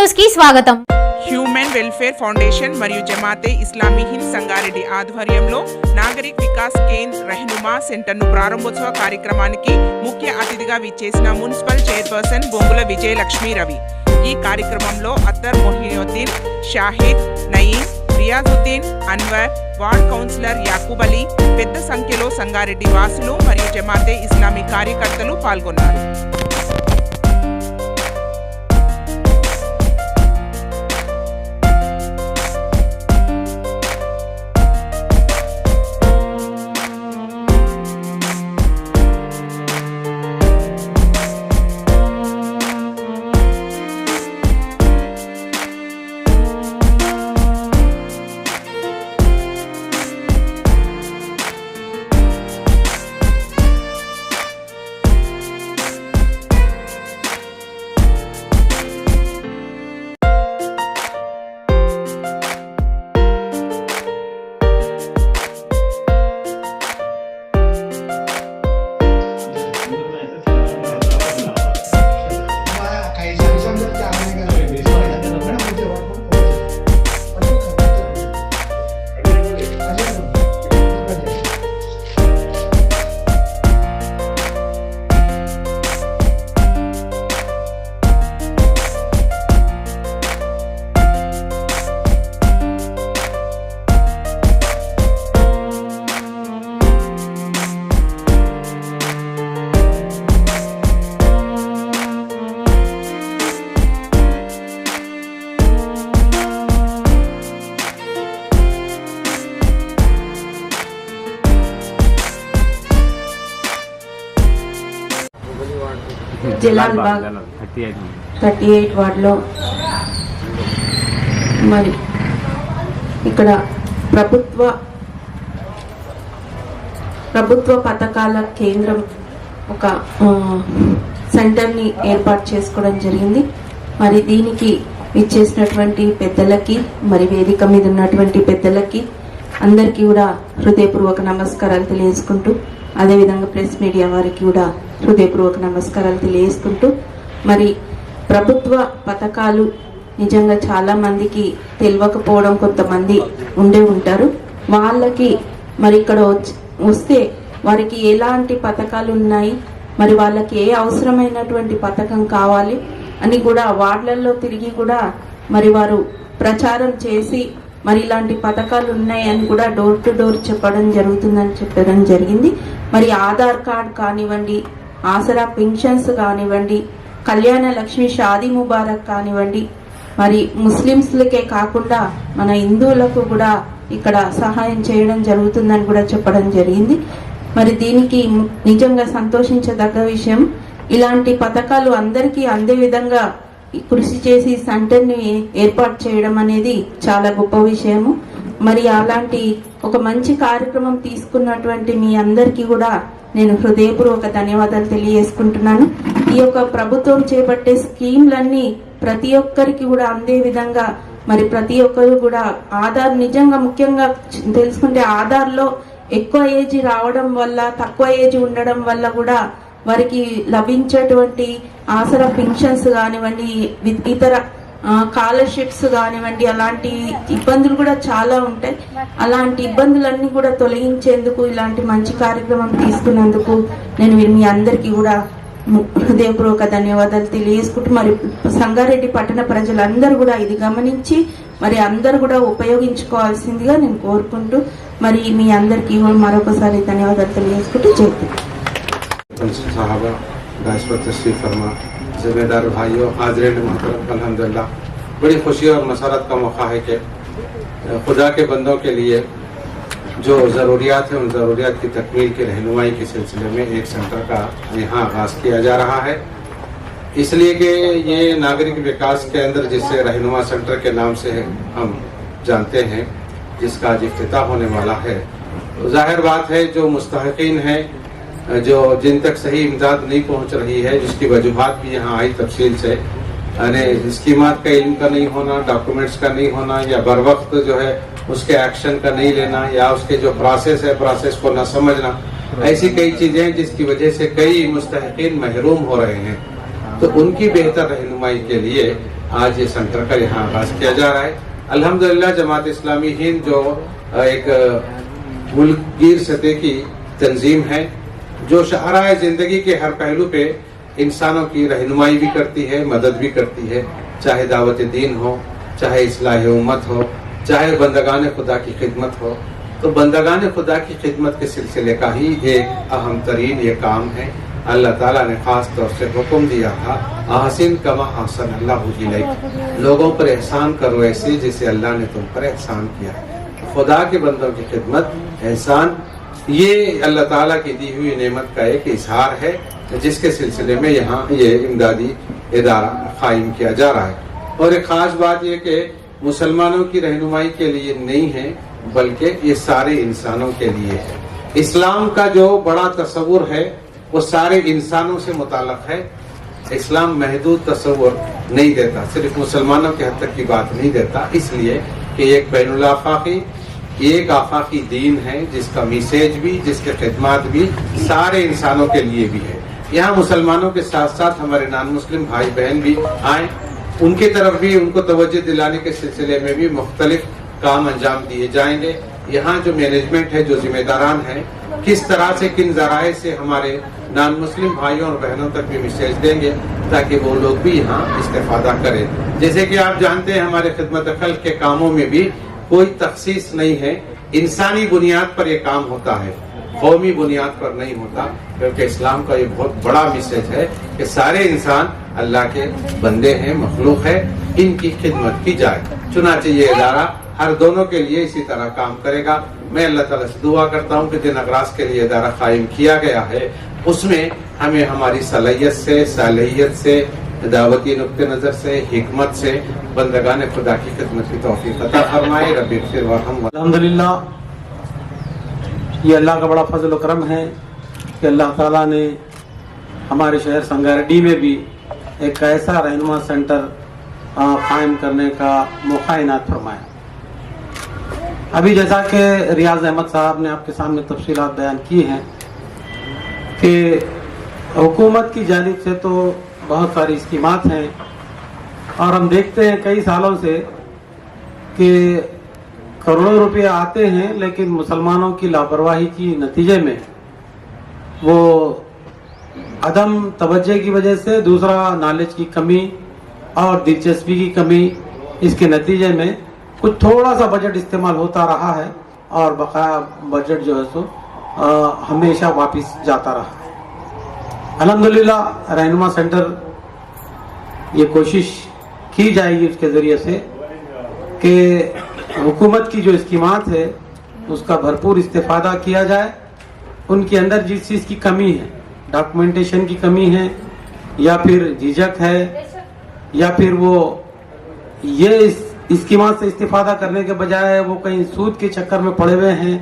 News కి స్వాగతం. Human welfare foundation మరియు జమాతే ఇస్లామీ హింద్ సంగారెడ్డి ఆధ్వర్యంలో నాగరిక్ వికాస్ కేంద్ర రెహ్నుమా సెంటర్ను ప్రారంభోత్సవ కార్యక్రమానికి ముఖ్య అతిథిగా విచ్చేసిన మున్సిపల్ చైర్పర్సన్ బొంగుల విజయలక్ష్మి రవి. ఈ కార్యక్రమంలో అత్తర్ మొహియుద్దీన్, షాహిద్, నయీం, రియాజుద్దీన్, అన్వర్, వార్డ్ కౌన్సిలర్ యాకూబ్ అలీ, పెద్ద సంఖ్యలో సంగారెడ్డి వాసులు మరియు జమాతే ఇస్లామీ కార్యకర్తలు పాల్గొన్నారు. జలాల్బాగ్ 38 వార్డులో మరి ఇక్కడ ప్రభుత్వ పథకాల కేంద్రం ఒక సెంటర్ని ఏర్పాటు చేసుకోవడం జరిగింది. మరి దీనికి ఇచ్చేసినటువంటి పెద్దలకి, మరి వేదిక మీద ఉన్నటువంటి పెద్దలకి అందరికీ కూడా హృదయపూర్వక నమస్కారాలు తెలియజేసుకుంటూ, అదేవిధంగా ప్రెస్ మీడియా వారికి కూడా హృదయపూర్వక నమస్కారాలు తెలియజేసుకుంటూ, మరి ప్రభుత్వ పథకాలు నిజంగా చాలా మందికి తెలియకపోవడం కొంతమంది ఉండే ఉంటారు. వాళ్ళకి మరి ఇక్కడ వస్తే వారికి ఎలాంటి పథకాలు ఉన్నాయి, మరి వాళ్ళకి ఏ అవసరమైనటువంటి పథకం కావాలి అని కూడా వార్డులలో తిరిగి కూడా మరి వారు ప్రచారం చేసి మరి ఇలాంటి పథకాలు ఉన్నాయని కూడా డోర్ టు డోర్ చెప్పడం జరిగింది. మరి ఆధార్ కార్డ్ కానివ్వండి, ఆసరా పెన్షన్స్ కానివ్వండి, కళ్యాణ లక్ష్మి షాదీ ముబారక్ కానివ్వండి, మరి ముస్లిమ్స్లకే కాకుండా మన హిందువులకు కూడా ఇక్కడ సహాయం చేయడం జరుగుతుందని కూడా చెప్పడం జరిగింది. మరి దీనికి నిజంగా సంతోషించదగ్గ విషయం. ఇలాంటి పథకాలు అందరికీ అందే విధంగా కృషి చేసి సెంటర్ని ఏర్పాటు చేయడం అనేది చాలా గొప్ప విషయము. మరి అలాంటి ఒక మంచి కార్యక్రమం తీసుకున్నటువంటి మీ అందరికీ కూడా నేను హృదయపూర్వక ధన్యవాదాలు తెలియజేసుకుంటున్నాను. ఈ యొక్క ప్రభుత్వం చేపట్టే స్కీమ్లన్నీ ప్రతి ఒక్కరికి కూడా అందే విధంగా మరి ప్రతి ఒక్కరు కూడా ఆధార్ నిజంగా ముఖ్యంగా తెలుసుకుంటే ఆధార్లో ఎక్కువ ఏజ్ రావడం వల్ల, తక్కువ ఏజ్ ఉండడం వల్ల కూడా వారికి లభించేటువంటి ఆసరా పెన్షన్స్ కానివ్వండి, ఇతర స్కాలర్షిప్స్ కానివ్వండి, అలాంటి ఇబ్బందులు కూడా చాలా ఉంటాయి. అలాంటి ఇబ్బందులన్నీ కూడా తొలగించేందుకు ఇలాంటి మంచి కార్యక్రమం తీసుకున్నందుకు నేను మీ అందరికీ కూడా హృదయపూర్వక ధన్యవాదాలు తెలియజేసుకుంటూ, మరి సంగారెడ్డి పట్టణ ప్రజలందరూ కూడా ఇది గమనించి మరి అందరూ కూడా ఉపయోగించుకోవాల్సిందిగా నేను కోరుకుంటూ, మరి మీ అందరికీ మరొకసారి ధన్యవాదాలు తెలియజేసుకుంటూ जिम्मेदार भाइयों, हाज़रीन मोहतरम, अल्हम्दुलिल्लाह बड़ी खुशी और मसरत का मौका है कि खुदा के बंदों के लिए जो ज़रूरियात हैं उन ज़रूरियात की तकमील की रहनुमाई के सिलसिले में एक सेंटर का यहाँ आगाज़ किया जा रहा है। इसलिए कि ये नागरिक विकास केंद्र, जिसे रहनुमा सेंटर के नाम से हम जानते हैं, जिसका आज इफ्तिताह होने वाला है, ज़ाहिर बात है जो मुस्तहिकीन हैं, जो जिन तक सही इमदाद नहीं पहुंच रही है, जिसकी वजूहात भी यहाँ आई तफसील से, यानी स्कीमात का इल्म का नहीं होना, डॉक्यूमेंट्स का नहीं होना, या बर वक्त जो है उसके एक्शन का नहीं लेना, या उसके जो प्रोसेस है प्रोसेस को न समझना, ऐसी कई चीजें हैं जिसकी वजह से कई मुस्तहिकीन महरूम हो रहे हैं। तो उनकी बेहतर रहनुमाई के लिए आज ये सेंटर का यहाँ आगाज किया जा रहा है। अल्हम्दुलिल्लाह जमात इस्लामी हिंद जो एक मुल्कगीर सतह की तंजीम है जो शहराए ज़िंदगी के हर पहलू पे इंसानों की रहनुमाई भी करती है, मदद भी करती है, चाहे दावत दीन हो, चाहे इस्लाह उम्मत हो, चाहे बंदगान खुदा की खिदमत हो। तो बंदगान खुदा की खिदमत के सिलसिले का ही एक अहम तरीन ये काम है। अल्लाह ताला ने खास तौर से हुक्म दिया था, आहसिन कमा अहसन अल्लाहु इलैक, लोगों पर एहसान करो ऐसे जैसे अल्लाह ने तुम पर एहसान किया। खुदा के बंदों की खिदमत, एहसान, ये अल्लाह ताला की दी हुई नेमत का एक इजहार है जिसके सिलसिले में यहाँ ये इमदादी इदारा कायम किया जा रहा है। और एक खास बात यह कि मुसलमानों की रहनुमाई के लिए नहीं है बल्कि ये सारे इंसानों के लिए है। इस्लाम का जो बड़ा तस्वुर है वो सारे इंसानों से मुताल्लिक़ है। इस्लाम महदूद तस्वुर नहीं देता, सिर्फ मुसलमानों के हद तक की बात नहीं देता, इसलिए कि एक बैनुल आफाकी, एक आफाकी दीन है जिसका मैसेज भी, जिसके खिदमत भी सारे इंसानों के लिए भी है। यहाँ मुसलमानों के साथ साथ हमारे नॉन मुस्लिम भाई बहन भी आए, उनकी तरफ भी उनको तवज्जो दिलाने के सिलसिले में भी मुख्तलिफ काम अंजाम दिए जाएंगे। यहाँ जो मैनेजमेंट है, जो जिम्मेदारान है, किस तरह से किन जराए से हमारे नॉन मुस्लिम भाइयों और बहनों तक भी मैसेज देंगे ताकि वो लोग भी यहाँ इस्तेफादा करें। जैसे कि आप जानते हैं हमारे खिदमत खल्क के कामों में भी कोई तखसीस नहीं है, इंसानी बुनियाद पर यह काम होता है, कौमी बुनियाद पर नहीं होता, क्योंकि इस्लाम का ये बहुत बड़ा मैसेज है कि सारे इंसान अल्लाह के बंदे हैं, मखलूक है, इनकी खिदमत की जाए। चुनांचे ये इदारा हर दोनों के लिए इसी तरह काम करेगा। मैं अल्लाह ताला से दुआ करता हूँ कि जिन अगराज के लिए इदारा कायम किया गया है उसमें हमें हमारी सलाहियत से, सालियत से, दावती नुक्ते नजर से, हिकमत से बंदगान खुदा की खिदमत की तौफीक अता फरमाए। रब्बी इग़फिर वरहम। अल्हम्दुलिल्लाह, ये अल्लाह का बड़ा फजल व करम है कि अल्लाह ताला ने हमारे शहर संगारेड्डी में भी एक ऐसा रहनुमा सेंटर कायम करने का मौका इनायत फरमाया। अभी जैसा कि रियाज अहमद साहब ने आपके सामने तफसीलात बयान की हैं कि हुकूमत की जानिब से तो बहुत सारी स्कीमात हैं और हम देखते हैं कई सालों से कि करोड़ों रुपए आते हैं लेकिन मुसलमानों की लापरवाही की नतीजे में वो अदम तवज्जो की वजह से, दूसरा नॉलेज की कमी और दिलचस्पी की कमी, इसके नतीजे में कुछ थोड़ा सा बजट इस्तेमाल होता रहा है और बकाया बजट जो है सो हमेशा वापस जाता रहा है। अल्हम्दुलिल्लाह रहनुमा सेंटर ये कोशिश की जाएगी उसके ज़रिए से कि हुकूमत की जो स्कीमात है उसका भरपूर इस्तेफादा किया जाए। उनके अंदर जिस चीज़ की कमी है, डॉक्यूमेंटेशन की कमी है या फिर झिझक है या फिर वो ये स्कीमात से इस्तेफादा करने के बजाय वो कहीं सूद के चक्कर में पड़े हुए हैं,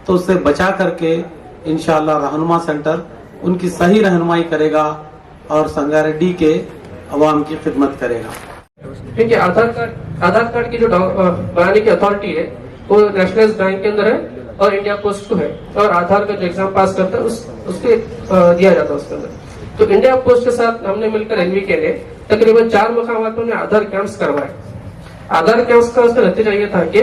तो उससे बचा करके इंशाअल्लाह रहनुमा सेंटर उनकी सही रहनुमाई करेगा और संगारेड्डी के अवाम की खिदमत करेगा। क्योंकि आधार कार्ड की जो बनाने की अथॉरिटी है वो नेशनल बैंक के अंदर है और इंडिया पोस्ट को है, और आधार का जो एग्जाम पास करता है उसके दिया जाता है उसके अंदर। तो इंडिया पोस्ट के साथ हमने मिलकर एनवीके ने तकरीबन 4 मुकामातों में आधार कैंप्स करवाए। आधार कैंप्स का उसका नतीजा ये था कि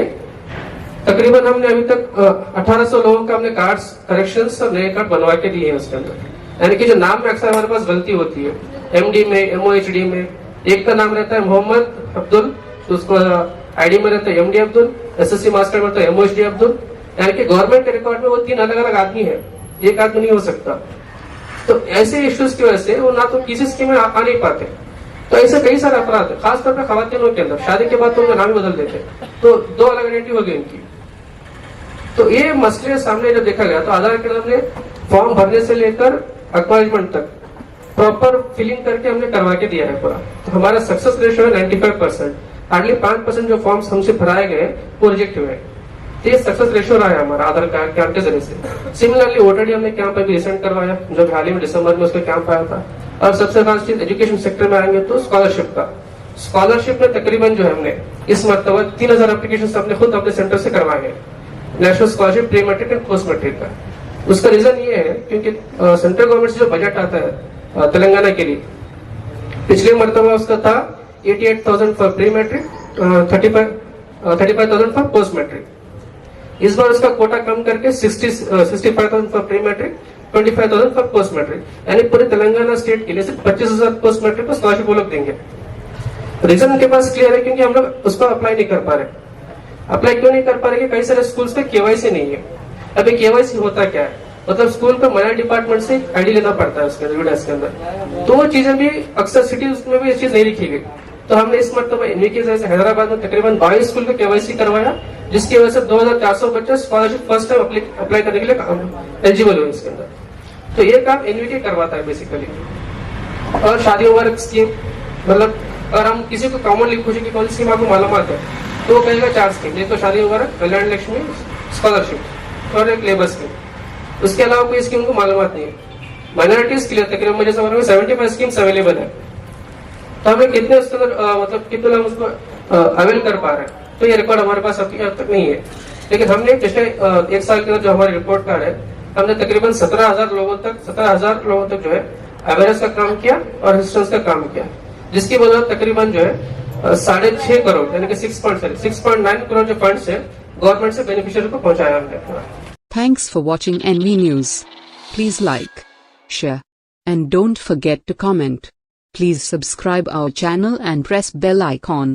तकरीबन हमने अभी तक 1800 लोगों का हमने कार्ड्स करेक्शंस और नए कार्ड बनवा के दिए हैं उसके अंदर। यानी कि जो नाम में अक्सर हमारे पास गलती होती है, एमडी में, एमओएचडी में एक का नाम रहता है मोहम्मद अब्दुल, तो उसको आईडी में रहता है एमडी अब्दुल, एसएससी मास्टर में रहता है एमओएचडी अब्दुल। यानी कि गवर्नमेंट के रिकॉर्ड में वो 3 अलग अलग आदमी है, एक आदमी नहीं हो सकता। तो ऐसे इश्यूज की वजह से वो ना तो किसी स्कीम में आ नहीं पाते। तो ऐसे कई सारे अपराध है, खासतौर पर खवातीनों के अंदर शादी के बाद तो उनका नाम ही बदल देते, तो 2 अलग आइडेंटिटी हो गई इनकी। तो ये मसले सामने जब देखा गया तो आधार कार्ड हमने फॉर्म भरने से लेकर एक्नॉलेजमेंट तक प्रॉपर फिलिंग करके हमने करवा के दिया है पूरा। तो हमारा सक्सेस रेशियो है 95%। हार्डली 5% जो फॉर्म्स हमसे भराए गए वो रिजेक्ट हुए। तो ये सक्सेस रेशियो रहा है हमारा आधार कार्ड कैंप के जरिए से। सिमिलरली वोटर हमने कैंप अभी रिसेंट करवाया, जो हाल ही में दिसंबर में उसका कैंप आया था। और सबसे खास चीज एजुकेशन सेक्टर में आएंगे तो स्कॉलरशिप का। स्कॉलरशिप में तकरीबन जो है हमने इस मरतबा 3000 एप्लीकेशन अपने खुद अपने सेंटर से करवाए हैं, national scholarship pre matric and post matric का। उसका रीजन ये है क्योंकि सेंट्रल गवर्नमेंट से जो बजट आता है तेलंगाना के लिए, पिछले मरतबा उसका था 88,000 for pre matric, 35,000 for post matric. इस बार उसका कोटा कम करके 65,000 for pre matric, 25,000 for post matric, यानी पूरे तेलंगाना स्टेट के लिए सिर्फ 25,000 पोस्ट मैट्रिक को स्कॉलरशिप वो लोग देंगे। रीजन उनके पास क्लियर है, क्योंकि हम लोग उसको अप्लाई नहीं कर पा रहे। अप्लाई क्यों नहीं कर पा रहे कि कई सारे स्कूल्स पे केवाईसी नहीं है। अभी केवाईसी होता क्या है, मतलब स्कूल को माइनर डिपार्टमेंट से आईडी लेना पड़ता है उसके एविडेंस के अंदर, तो वो चीजें भी अक्सर सिटीज में भी ये चीज नहीं लिखी गई। तो हमने इस मरतबा एनवीके जैसे हैदराबाद में तकरीबन 22 स्कूल को केवाईसी करवाया, जिसकी वजह से 2,400 बच्चे स्कॉलरशिप फर्स्ट टाइम अप्लाई करने के लिए एलिजिबल हुए इसके अंदर। तो ये काम एनवीके करवाता है बेसिकली। और शादी मुबारक स्कीम, मतलब अगर हम किसी को कॉमनली पूछे कि कौन सी स्कीम आपको मालूम है, तो वो कहेगा 4 स्कीम, एक तो शादी मुबारक, कल्याण लक्ष्मी, स्कॉलरशिप और एक लेबर स्कीम। उसके अलावा कोई स्कीम को मालूम नहीं है। माइनॉरिटीज के लिए तकरीबन मुझे समझ में 75 स्कीम्स अवेलेबल है। तो हमें कितने उसके अंदर मतलब कितने हम उसको अवेल कर पा रहे हैं, तो ये रिकॉर्ड हमारे पास अभी तक नहीं है। लेकिन हमने पिछले 1 साल के अंदर जो हमारी रिपोर्ट कार्ड है, हमने तकरीबन 17,000 लोगों तक जो है अवेयरनेस का काम किया और असिस्टेंस का काम किया, जिसकी वजह तकरीबन जो है 6.5 करोड़ यानी कि 6.9 करोड़ जो फंड्स है गवर्नमेंट से बेनिफिशियरी को पहुंचाया हमने। Thanks for watching NV News. Please like, share, and don't forget to comment. Please subscribe our channel and press bell icon.